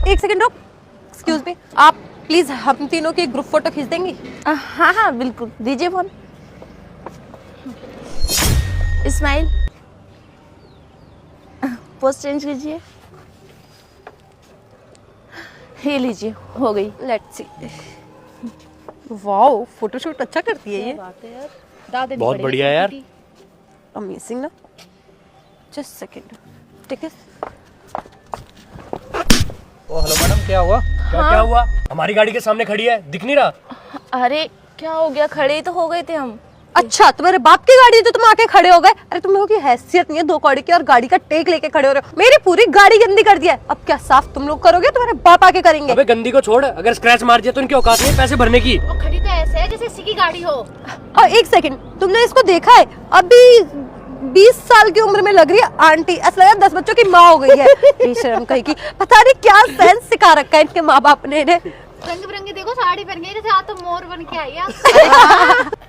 एक सेकंड रुक, excuse me, आप प्लीज हम तीनों की ग्रुप फोटो खींच देंगी? हाँ हाँ बिल्कुल, दीजिए फोन। स्माइल, पोज चेंज कीजिए। ये लीजिए, हो गई। Let's see. वाओ, फोटोशूट अच्छा करती है ये। बात है यार, बहुत बढ़िया यार। अमेजिंग ना। जस्ट सेकंड, ठीक है। ओ हेलो मैडम, क्या हुआ? क्या हुआ? हमारी गाड़ी के सामने खड़ी है, दिख नहीं रहा? अरे क्या हो गया, खड़े ही तो हो गए थे हम। अच्छा, तुम्हारे बाप की गाड़ी है तो तुम आके खड़े हो गए? अरे तुम लोगों की हैसियत नहीं है दो कौड़ी की, और गाड़ी का टेक लेके खड़े हो रहे हो। मेरी पूरी गाड़ी गंदी कर दिया है, अब क्या साफ तुम लोग करोगे? तुम्हारे बाप आके करेंगे। अबे गंदी को छोड़, अगर स्क्रैच मार दिया तो इनकी औकात नहीं है पैसे भरने की। और खड़ी तो ऐसे है जैसे इसी की गाड़ी हो। और एक सेकंड, तुमने इसको देखा है? अभी 20 साल की उम्र में लग रही है आंटी, ऐसा लगा 10 बच्चों की माँ हो गई है। बेशरम कहीं की, पता नहीं क्या सेंस सिखा रखा है इनके माँ बाप ने इन्हें। रंग बिरंगी देखो साड़ी पहन गई, जैसे आज तो मोर बन के आई है।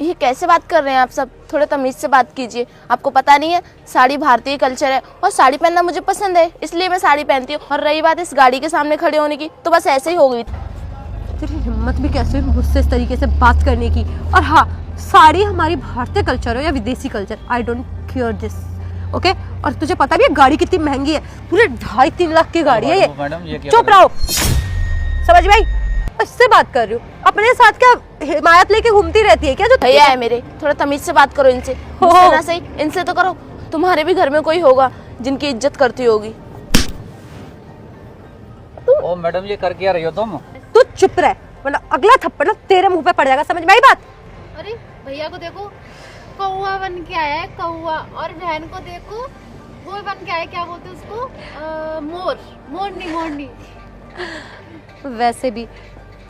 ये कैसे बात कर रहे हैं आप सब? थोड़े तमीज से बात कीजिए। आपको पता नहीं है, साड़ी भारतीय कल्चर है और साड़ी पहनना मुझे पसंद है, इसलिए मैं साड़ी पहनती हूँ। और रही बात इस गाड़ी के सामने खड़े होने की, तो बस ऐसे ही हो गई। तेरी हिम्मत भी कैसे हुई मुझसे इस तरीके से बात करने की? और हाँ, साड़ी हमारी भारतीय कल्चर हो या विदेशी culture, I don't care this, okay? और तुझे पता भी है गाड़ी कितनी महंगी है, पूरे 2.5-3 लाख की गाड़ी है ये। मैडम ये क्या? चुप रहो, समझ भाई, इससे बात कर रही हूँ। अपने साथ क्या हिमायत लेके घूमती रहती है क्या? जो भैया है मेरे, थोड़ा तमीज से बात करो इनसे। मुझसे ना सही, इनसे तो करो। तुम्हारे भी घर में कोई होगा जिनकी इज्जत करती होगी। ओ मैडम, ये कर क्या रही हो तुम? तू चुप रह, वरना अगला थप्पड़ ना तेरे मुंह पे पड़ जाएगा, समझ में आई बात? अरे भैया को देखो, कौवा बन के आया है कौवा, और बहन को देखो वो बन के आया, क्या बोलते हैं उसको, मोर, मोरनी। वैसे भी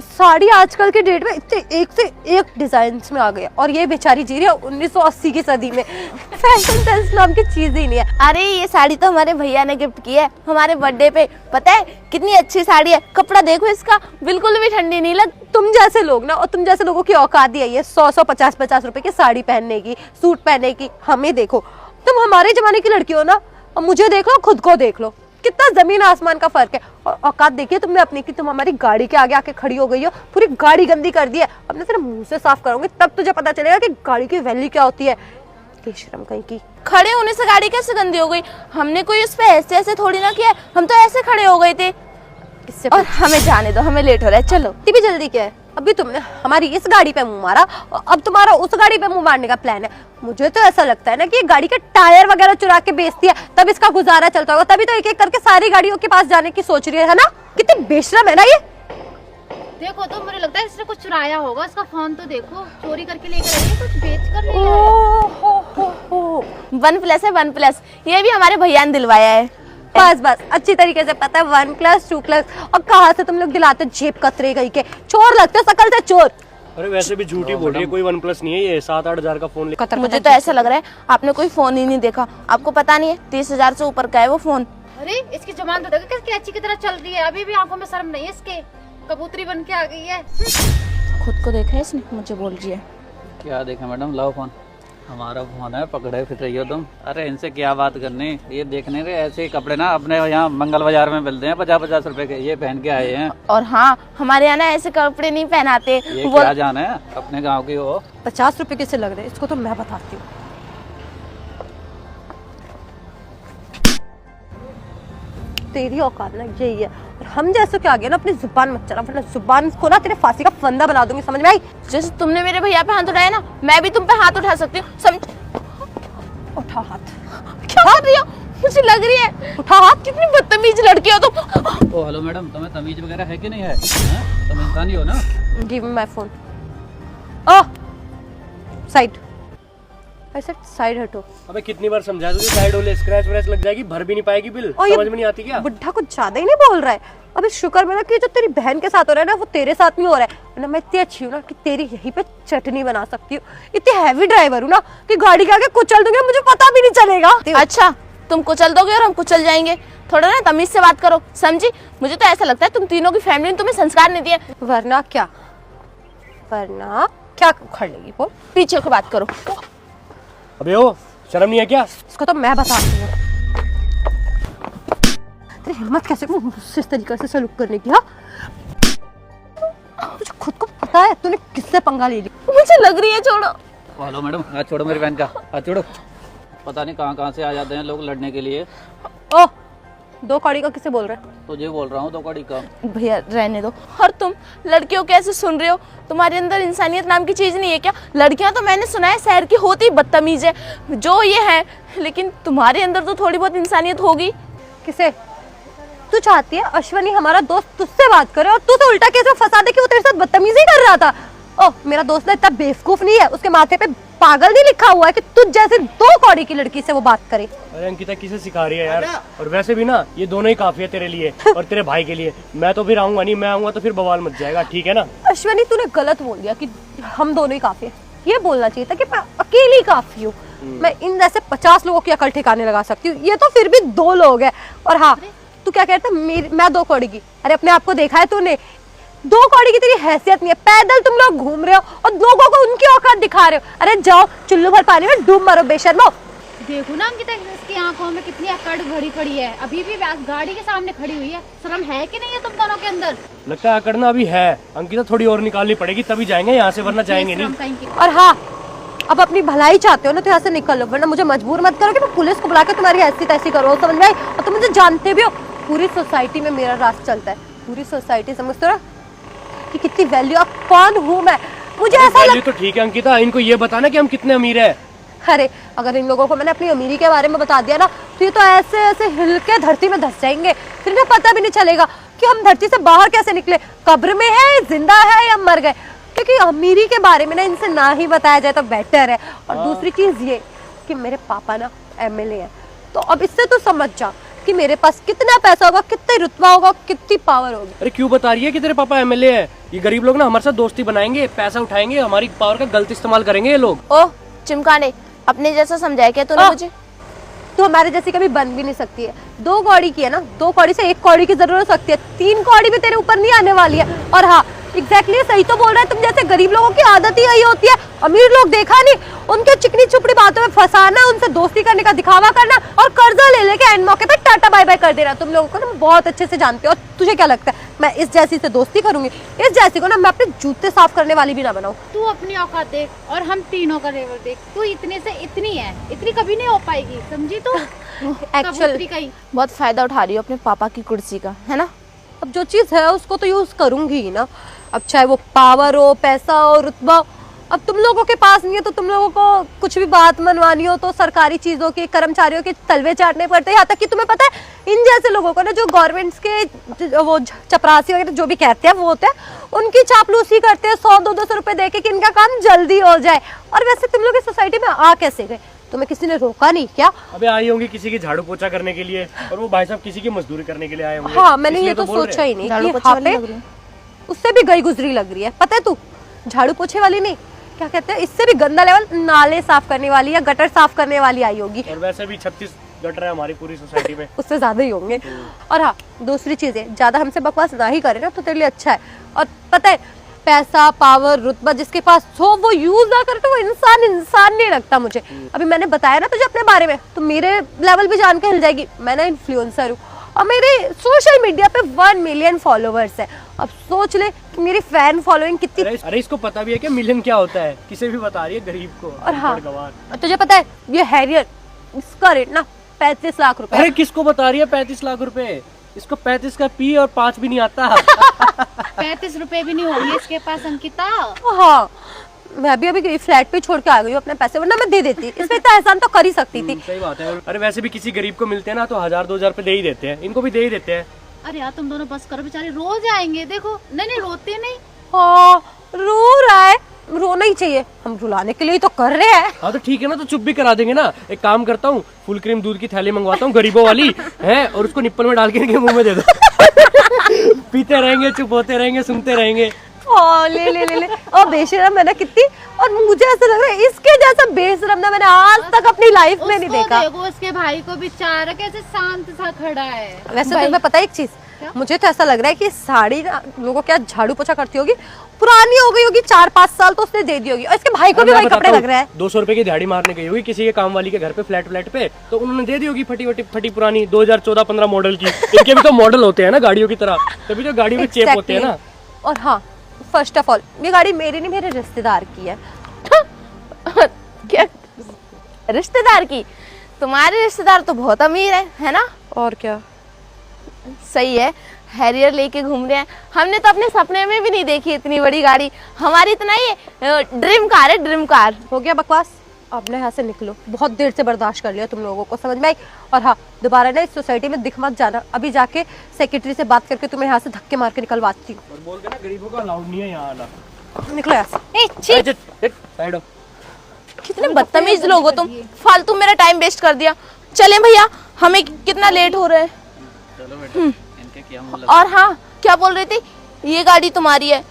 साड़ी आजकल के डेट में इतने एक से एक डिजाइन में आ गई है, और ये बेचारी जी रही है 1980 की सदी में। फैशन सेंस नाम की चीज ही नहीं है। अरे ये साड़ी तो हमारे भैया ने गिफ्ट की है हमारे बर्थडे पे। पता है कितनी अच्छी साड़ी है, कपड़ा देखो इसका, बिल्कुल भी ठंडी नहीं लग। तुम जैसे लोग ना, और तुम जैसे लोगों की औकात ही है ये 100 50 रुपए की साड़ी पहनने की, सूट पहनने की। हमें देखो, तुम हमारे जमाने की लड़की हो ना, और मुझे देख लो, खुद को देख लो, कितना जमीन आसमान का फर्क है। और औकात देखिए तुमने अपनी की, तुम हमारी गाड़ी के आगे आके खड़ी हो गई हो, पूरी गाड़ी गंदी कर दी है। अब मैं तेरे मुंह से साफ करूंगी, तब तुझे पता चलेगा कि गाड़ी की वैल्यू क्या होती है। बेशरम कहीं की। खड़े होने से गाड़ी कैसे गंदी हो गई? हमने कोई उस पे ऐसे ऐसे थोड़ी ना किया, हम तो ऐसे खड़े हो गए थे। इससे और हमें जाने दो, हमें लेट हो रहा है, चलो। इतनी भी जल्दी क्या है? अभी तुमने हमारी इस गाड़ी पे मुंह मारा, और अब तुम्हारा उस गाड़ी पे मुंह मारने का प्लान है। मुझे तो ऐसा लगता है ना कि ये गाड़ी के टायर वगैरह चुरा के बेचती है, तब इसका गुजारा चलता होगा, तभी तो एक एक करके सारी गाड़ियों के पास जाने की सोच रही है ना? कितनी बेशरम है ना ये। देखो तो मुझे लगता है इसने कुछ चुराया होगा, इसका फोन तो देखो, चोरी करके लेकर आई है, कुछ बेच कर ले आया है। OnePlus है, OnePlus। ये भी हमारे भैया ने दिलवाया है। बस अच्छी तरीके से पता है, 1+, 2+। और कहाँ से तुम लोग दिलाते जेब कतरे गई के? चोर लगते हो, शकल से चोर। अरे वैसे भी झूठी बोल रही है, कोई OnePlus नहीं है ये, 7-8 हजार का फोन। मुझे तो ऐसा लग रहा है आपने कोई फोन ही नहीं देखा। आपको पता नहीं है 30,000 से ऊपर का है वो फोन। अरे इसकी जुबान तो देखो किसकी अच्छी की तरह चल रही है, अभी भी आंखों में शर्म नहीं है इसके, कबूतरी बन के आ गई है। खुद को देखा है इसने, मुझे बोल रही है। क्या देखा मैडम? लाओ फोन, हमारा फोन है, पकड़े फिर रही हो तुम। अरे इनसे क्या बात करनी, ये देखने के ऐसे ही कपड़े ना अपने यहाँ मंगल बाजार में मिलते हैं 50-50 रुपए के, ये पहन के आए हैं। और हाँ, हमारे यहाँ ना ऐसे कपड़े नहीं पहनाते। ये क्या जान है, अपने गाँव की हो। 50 रुपए किसे लग रहे हैं, इसको तो मैं बताती हूँ। तेरी औकात ना यही है, और हम जैसे क्या आगे ना अपनी जुबान मत चला, वरना जुबान को ना तेरे फांसी का फंदा बना दूंगी, समझ में आई? जैसे तुमने मेरे भैया पे हाथ उठाया ना, मैं भी तुम पे हाथ उठा सकती हूँ, समझ? उठा हाथ। क्या कर रही हो? मुझे लग रही है। उठा हाथ। कितनी बदतमीज लड़की हो तुम। ओ हेलो मैडम, तुम्हें तमीज वगैरह है कि नहीं है? तुम इंसान ही हो ना? Give me my phone. Oh, side. I said side हटो। अबे कितनी बार समझाया तुझे, साइड हो ले, स्क्रैच व्रैच लग जाएगी, भर भी नहीं पाएगी बिल। और ये समझ में नहीं आती क्या? बुढ़ा कुछ ज्यादा ही नहीं बोल रहा है। अबे शुक्र मना कि जो तेरी बहन के साथ हो रहा है ना, वो तेरे साथ नहीं हो रहा है। वरना मैं इतनी अच्छी हूँ ना कि तेरी यहीं पे चटनी बना सकती हूँ। इतनी हैवी ड्राइवर हूँ ना कि गाड़ी के आगे कुचल दूंगी, मुझे पता भी नहीं चलेगा। अच्छा, तुम कुचल दोगे और हम कुचल जाएंगे? थोड़ा ना तमीज से बात करो, समझी? मुझे तो ऐसा लगता है तुम तीनों की फैमिली ने तुम्हें संस्कार नहीं दिए। वरना क्या, वरना क्या उखड़ लेगी वो? पीछे की बात करो। अबे ओ, शर्म नहीं है क्या? इसको तो मैं बताती हूँ। तेरी हिम्मत कैसे मुझसे इस तरीके से सलूक करने की? हाँ, तुझे खुद को पता है तूने किससे पंगा ले लिया? मुझे लग रही है, छोड़ो। हेलो मैडम, हाथ छोड़ो मेरी बहन का, हाथ छोड़ो। पता नहीं कहाँ से आ जाते हैं लोग लड़ने के लिए। ओ, 2 कौड़ी का किसे बोल रहे हैं? तुझे बोल रहा हूँ 2 कौड़ी का। भैया रहने दो। और तुम लड़कियों कैसे सुन रहे हो? तुम्हारे अंदर इंसानियत नाम की चीज नहीं है क्या? लड़कियां तो मैंने सुना है शहर की होती बदतमीज है जो ये है, लेकिन तुम्हारे अंदर तो थोड़ी बहुत इंसानियत होगी। किसे? तू चाहती है अश्वनी हमारा दोस्त तुझसे बात करे और तू तो उल्टा कैसे फंसा दे कि वो तेरे साथ बदतमीजी कर रहा था? ओह, मेरा दोस्त ना इतना बेवकूफ नहीं है, उसके माथे पे पागल नहीं लिखा हुआ है कि तुझ जैसे 2 कौड़ी की लड़की से वो बात करे। अरे अंकिता किसे सिखा रही है यार? और वैसे भी ना ये दोनों ही काफी है तेरे लिए और तेरे भाई के लिए। मैं तो फिर आऊंगा नहीं, मैं आऊंगा तो फिर बवाल मच जाएगा, ठीक है ना? अश्वनी तूने गलत बोल दिया कि हम दोनों ही काफी है। ये बोलना चाहिए था कि मैं अकेली काफी हूँ। मैं इन जैसे 50 लोगों की अकल ठिकाने लगा सकती हूँ, ये तो फिर भी 2 लोग हैं। और हाँ, तू क्या कहता मैं 2 कौड़ी की? अरे अपने आप को देखा है तूने? 2 कौड़ी की तेरी हैसियत नहीं है। पैदल तुम लोग घूम रहे हो और लोगों को उनकी औकात दिखा रहे हो। अरे जाओ चुल्लू भर पानी में डूब मरो बेशर्मो। देखो ना अंकिता, इसकी आंखों में कितनी अकड़ भरी पड़ी है, अभी भी गाड़ी के सामने खड़ी हुई है। शर्म है कि नहीं है तुम दोनों के अंदर? लगता है अकड़ना अभी है अंकिता, थोड़ी और निकालनी पड़ेगी तभी जाएंगे यहाँ से, वरना जाएंगे नहीं। कहीं की। और हाँ, अब अपनी भलाई चाहते हो ना तो यहाँ से निकल लो, वरना मुझे मजबूर मत करो कि मैं पुलिस को बुला के तुम्हारी ऐसी तैसी करो, समझ में आई? और तुम मुझे जानते भी हो, पूरी सोसाइटी में मेरा राज चलता है। पूरी सोसाइटी समझते हो कि कितनी वैल्यू, अब कौन हूँ मैं? मुझे ऐसा वैल्यू तो ठीक है अंकिता, इनको ये बताना कि हम कितने अमीर है। अरे अगर इन लोगों को मैंने अपनी अमीरी के बारे में बता दिया ना तो ये तो ऐसे ऐसे हिल के धरती में धस जाएंगे, फिर इन्हें पता भी नहीं चलेगा कि हम धरती से बाहर कैसे निकले, कब्र में है, जिंदा है या मर गए। क्योंकि अमीरी के बारे में ना इनसे ना ही बताया जाए तो बेटर है। और दूसरी चीज ये कि मेरे पापा ना MLA है, तो अब इससे तो समझ जा कि मेरे पास कितना पैसा होगा, कितने रुतबा होगा, कितनी पावर होगी। अरे क्यों बता रही है कि तेरे पापा MLA है? ये गरीब लोग ना हमारे साथ दोस्ती बनाएंगे, पैसा उठाएंगे, हमारी पावर का गलत इस्तेमाल करेंगे ये लोग। ओह चिमकाने, अपने जैसा समझाया क्या तूने मुझे? तो हमारे जैसी कभी बन भी नहीं सकती है। 2 कौड़ी की है ना, 2 कौड़ी से 1 कौड़ी की जरूरत हो सकती है, 3 कौड़ी भी तेरे ऊपर नहीं आने वाली है। और हाँ, एग्जैक्टली सही तो बोल रहा है, तुम जैसे गरीब लोगों की आदत ही यही होती है। अमीर लोग देखा नहीं, उनके चिकनी चुपड़ी बातों में फंसाना, उनसे दोस्ती करने का दिखावा करना और कर्जा ले लेके एंड मौके पे टाटा बाय बाय कर देना। तुम लोगों को ना बहुत अच्छे से जानते हो। और तुझे क्या लगता है मैं इस जैसी से दोस्ती करूंगी? इस जैसी को ना मैं अपने जूते साफ करने वाली भी ना बनाऊं। तू अपनी औकात देख और हम तीनों का लेवल देख। तू इतने से इतनी है, इतनी कभी नहीं हो पाएगी, समझी तू? एक्चुअली कहीं बहुत फायदा उठा रही हो अपने पापा की कुर्सी का, है ना? अब जो चीज है उसको तो यूज करूंगी ही ना। अब चाहे वो पावर हो, पैसा हो, रुतबा हो। अब तुम लोगों के पास नहीं है तो तुम लोगों को कुछ भी बात मनवानी हो तो सरकारी चीजों के, कर्मचारियों के तलवे चाटने पड़ते हैं। यहाँ तक कि तुम्हें पता है इन जैसे लोगों को ना, जो गवर्नमेंट्स के वो चपरासी वगैरह जो भी कहते हैं वो होते हैं, उनकी चापलूसी करते हैं 100-200 रुपए दे के कि इनका काम जल्दी हो जाए। और वैसे तुम लोग इस सोसाइटी में आ कैसे गए? तुम्हें किसी ने रोका नहीं क्या? अबे आई होंगी किसी की झाड़ू पोछा करने के लिए और वो भाई साहब किसी की मजदूरी करने के लिए आए होंगे। हाँ, मैंने इसलिए ये तो बोल रहे सोचा ही नहीं झाड़ू कि पोछे हाँ वाली पे लग रही है। उससे भी गई गुजरी लग रही है। पता है तू, झाड़ू पोछे वाली नहीं, क्या कहते हैं, इससे भी गंदा लेवल नाले साफ करने वाली या गटर साफ करने वाली आई होगी। और वैसे भी 36 गटर है हमारी पूरी सोसाइटी में। उससे ज्यादा ही होंगे। और हाँ, दूसरी चीज है, ज्यादा हमसे बकवास ना ही करे ना तो तेरे लिए अच्छा है। और पता है, पैसा, पावर, रुतबा जिसके पास हो वो यूज ना करे तो वो इंसान नहीं लगता मुझे। अभी मैंने बताया ना तुझे अपने बारे में, तो मेरे लेवल भी जान के हिल जाएगी। मैं ना इन्फ्लुएंसर हूँ और मेरे सोशल मीडिया पे 1 मिलियन फॉलोवर्स है। अब सोच ले कि मेरी फैन फॉलोइंग कितनी। अरे इसको पता भी है कि मिलियन क्या होता है? किसे भी बता रही है गरीब को। और हाँ, गवार। तुझे पता है ये हैरियर, इसका रेट ना 35 लाख रुपए। अरे किसको बता रही है 35 लाख रुपए? इसको 35 का पी और 5 भी नहीं आता। 35 रुपए भी नहीं होंगे इसके पास अंकिता। हाँ, मैं अभी फ्लैट पे छोड़ के आ गई हूँ अपने पैसे, वरना मैं दे देती। इसमें इतना एहसान तो कर ही सकती थी। सही बात है। अरे वैसे भी किसी गरीब को मिलते हैं ना तो 1000-2000 रुपए दे ही देते हैं, इनको भी दे ही देते हैं। अरे यार तुम दोनों बस करो, बेचारे रो जाएंगे। देखो नहीं रोते नहीं। हाँ, रो रहा है, रोना ही चाहिए, हम रुलाने के लिए ही तो कर रहे हैं। हाँ तो ठीक है ना, तो चुप भी करा देंगे ना। एक काम करता हूँ, फुल क्रीम दूध की थैली मंगवाता हूँ गरीबों वाली है, और उसको निप्पल में डाल के इनके मुंह में दे दो। पीते रहेंगे, चुप होते रहेंगे, सुनते रहेंगे। ले और बेशरम है ना कितनी। और मुझे ऐसा लग रहा है इसके जैसा बेशरम ना मैंने आज तक अपनी लाइफ में नहीं देखा। देखो उसके भाई को बेचारा कैसे शांत सा खड़ा है। वैसे तुम्हें पता है एक चीज, मुझे तो ऐसा लग रहा है कि साड़ी ना लोगों क्या झाड़ू पोछा करती होगी, पुरानी हो गई होगी, 4-5 साल तो उसने दे दी होगी, और इसके भाई को भी वही कपड़े लग रहे हैं। 200 रुपए की दिहाड़ी मारने गई होगी किसी के काम वाली के घर पे, फ्लैट पे, तो उन्होंने दे दी होगी फटी पुरानी 2014-15 मॉडल की। इनके भी तो मॉडल होते हैं ना गाड़ियों की तरह, तभी तो गाड़ियों के चेप होते हैं ना। और हाँ, फर्स्ट ऑफ ऑल ये गाड़ी मेरी नहीं, मेरे रिश्तेदार की है। क्या रिश्तेदार की? तुम्हारे रिश्तेदार तो बहुत अमीर है ना? और क्या, सही है, हैरियर लेके घूम रहे हैं। हमने तो अपने सपने में भी नहीं देखी इतनी बड़ी गाड़ी। हमारी इतना ही ड्रीम कार है, ड्रीम कार। हो गया बकवास, अब ना यहाँ से निकलो। बहुत देर से बर्दाश्त कर लिया तुम लोगों को, समझ में आई? और हाँ, दोबारा ना इस सोसाइटी में दिख मत जाना। अभी जाके सेक्रेटरी से बात करके तुम्हें यहाँ से धक्के मार के निकलवाती हूँ। और बोल देना गरीबों का अलाउड नहीं है यहाँ आना। निकलो यहाँ से। साइड हो। कितने बदतमीज लोग हो तुम, फालतू मेरा टाइम वेस्ट कर दिया। चलें भैया, हमें कितना लेट हो रहा है। चलो बेटा, इनके क्या मतलब। और हाँ, क्या बोल रही थी? ये गाड़ी तुम्हारी है?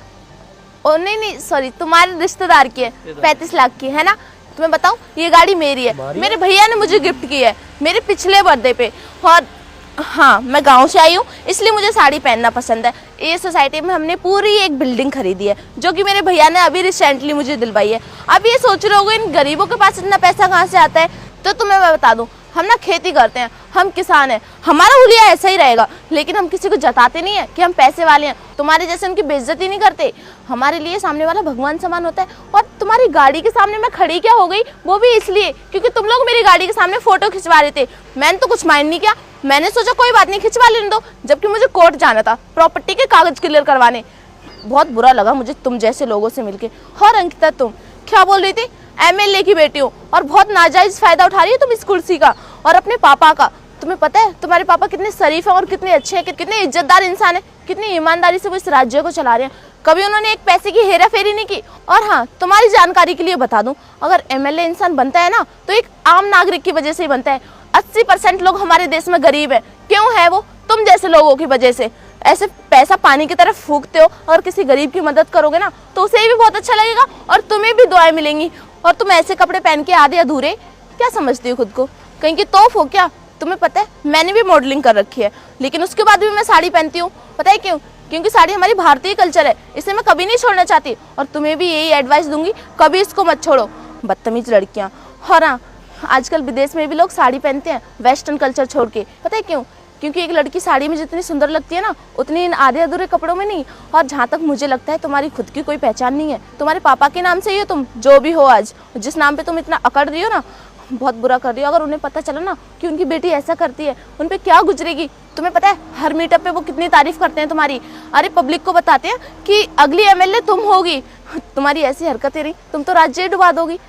ओ नहीं सॉरी, तुम्हारे रिश्तेदार की है, 35 लाख की है ना? तुम्हें बताऊं, ये गाड़ी मेरी है। मेरे भैया ने मुझे गिफ्ट की है मेरे पिछले बर्थडे पे। और हाँ, मैं गांव से आई हूँ, इसलिए मुझे साड़ी पहनना पसंद है। ये सोसाइटी में हमने पूरी एक बिल्डिंग खरीदी है, जो कि मेरे भैया ने अभी रिसेंटली मुझे दिलवाई है। अब ये सोच रहे होगे इन गरीबों के पास इतना पैसा कहाँ से आता है, तो तुम्हें मैं बता दूं, हम ना खेती करते हैं, हम किसान हैं, हमारा हुलिया ऐसा ही रहेगा। लेकिन हम किसी को जताते नहीं है कि हम पैसे वाले हैं। तुम्हारे जैसे उनकी बेइज्जती नहीं करते। हमारे लिए सामने वाला भगवान समान होता है। और तुम्हारी गाड़ी के सामने मैं खड़ी क्या हो गई, वो भी इसलिए क्योंकि तुम लोग मेरी गाड़ी के सामने फोटो खिंचवा रहे थे। मैंने तो कुछ माइंड नहीं किया, मैंने सोचा कोई बात नहीं, खिंचवा लेने दो। जबकि मुझे कोर्ट जाना था प्रॉपर्टी के कागज क्लियर करवाने। बहुत बुरा लगा मुझे तुम जैसे लोगों से मिलके। और अंकिता, तुम क्या बोल रही थी? एमएलए की बेटी हो और बहुत नाजायज फायदा उठा रही हो तुम इस कुर्सी का और अपने पापा का। तुम्हें पता है तुम्हारे पापा कितने शरीफ हैं और कितने अच्छे हैं, कितने इज्जतदार इंसान हैं, कितनी ईमानदारी से वो इस राज्य को चला रहे हैं। कभी उन्होंने एक पैसे की हेरा फेरी नहीं की। और हाँ, तुम्हारी जानकारी के लिए बता दूं, अगर एमएलए इंसान बनता है ना, तो एक आम नागरिक की वजह से ही बनता है। 80% लोग हमारे देश में गरीब है। क्यों है वो? तुम जैसे लोगों की वजह से। ऐसे पैसा पानी की तरफ फूकते हो, और किसी गरीब की मदद करोगे ना, तो उसे भी बहुत अच्छा लगेगा और तुम्हें भी दुआएं मिलेंगी। और तुम ऐसे कपड़े पहन के आधे अधूरे क्या समझती हो खुद को? कहीं की तोफ हो क्या? तुम्हें पता है मैंने भी मॉडलिंग कर रखी है, लेकिन उसके बाद भी मैं साड़ी पहनती हूँ। पता है क्यों? क्योंकि साड़ी हमारी भारतीय कल्चर है, इसे मैं कभी नहीं छोड़ना चाहती। और तुम्हें भी यही एडवाइस दूंगी, कभी इसको मत छोड़ो, बदतमीज लड़कियाँ। और हाँ, आजकल विदेश में भी लोग साड़ी पहनते हैं वेस्टर्न कल्चर छोड़ के। पता है क्यों? क्योंकि एक लड़की साड़ी में जितनी सुंदर लगती है ना, उतनी इन आधे अधूरे कपड़ों में नहीं। और जहाँ तक मुझे लगता है तुम्हारी खुद की कोई पहचान नहीं है। तुम्हारे पापा के नाम से ही हो तुम, जो भी हो आज, जिस नाम पे तुम इतना अकड़ रही हो ना, बहुत बुरा कर रही हो। अगर उन्हें पता चला ना कि उनकी बेटी ऐसा करती है, उन पे क्या गुजरेगी। तुम्हें पता है हर मीटअप पे वो कितनी तारीफ करते हैं तुम्हारी। अरे पब्लिक को बताते हैं कि अगली एमएलए तुम होगी। तुम्हारी ऐसी हरकतें रही, तुम तो राज्य ही डुबा दोगी।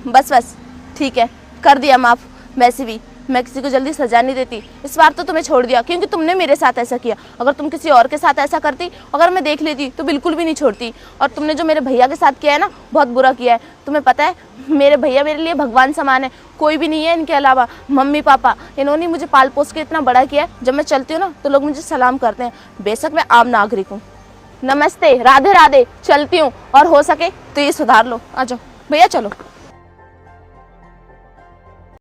बस ठीक है, कर दिया माफ। वैसे भी मैं किसी को जल्दी सजा नहीं देती, इस बार तो तुम्हें छोड़ दिया क्योंकि तुमने मेरे साथ ऐसा किया। अगर तुम किसी और के साथ ऐसा करती, अगर मैं देख लेती, तो बिल्कुल भी नहीं छोड़ती। और तुमने जो मेरे भैया के साथ किया है ना, बहुत बुरा किया है। तुम्हें पता है मेरे भैया मेरे लिए भगवान समान है, कोई भी नहीं है इनके अलावा। मम्मी पापा, इन्होंने मुझे पाल पोस के इतना बड़ा किया है। जब मैं चलती हूँ ना, तो लोग मुझे सलाम करते हैं, बेशक मैं आम नागरिक हूँ। नमस्ते, राधे राधे, चलती हूँ। और हो सके तो ये सुधार लो। आ जाओ भैया, चलो।